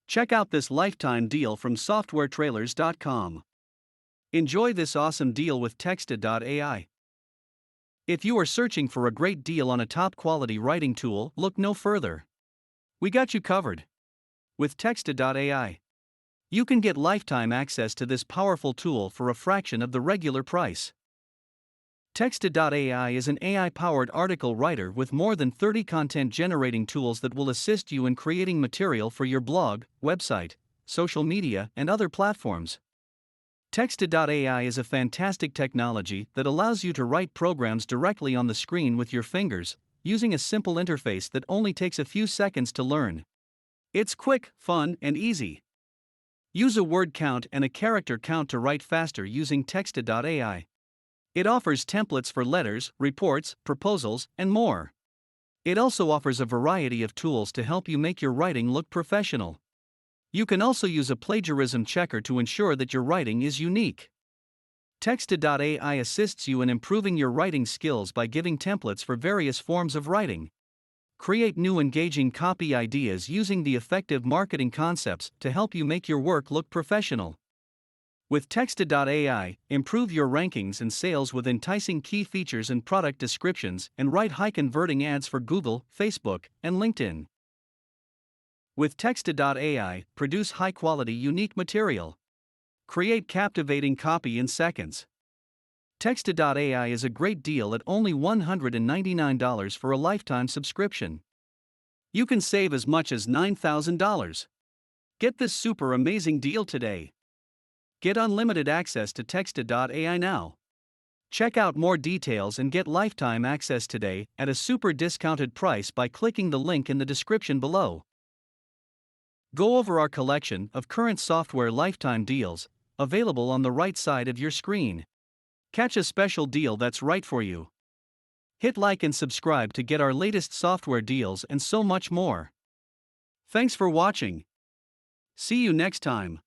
Check out this lifetime deal from softwaretrailers.com. Enjoy this awesome deal with Texta.ai. If you are searching for a great deal on a top quality writing tool, look no further. We got you covered. With Texta.ai, you can get lifetime access to this powerful tool for a fraction of the regular price. Texta.ai is an AI-powered article writer with more than 30 content-generating tools that will assist you in creating material for your blog, website, social media, and other platforms. Texta.ai is a fantastic technology that allows you to write programs directly on the screen with your fingers, using a simple interface that only takes a few seconds to learn. It's quick, fun, and easy. Use a word count and a character count to write faster using Texta.ai. It offers templates for letters, reports, proposals, and more. It also offers a variety of tools to help you make your writing look professional. You can also use a plagiarism checker to ensure that your writing is unique. Texta.ai assists you in improving your writing skills by giving templates for various forms of writing. Create new engaging copy ideas using the effective marketing concepts to help you make your work look professional. With Texta.ai, improve your rankings and sales with enticing key features and product descriptions, and write high-converting ads for Google, Facebook, and LinkedIn. With Texta.ai, produce high-quality unique material. Create captivating copy in seconds. Texta.ai is a great deal at only $199 for a lifetime subscription. You can save as much as $9,000. Get this super amazing deal today. Get unlimited access to Texta.ai now. Check out more details and get lifetime access today at a super discounted price by clicking the link in the description below. Go over our collection of current software lifetime deals, available on the right side of your screen. Catch a special deal that's right for you. Hit like and subscribe to get our latest software deals and so much more. Thanks for watching. See you next time.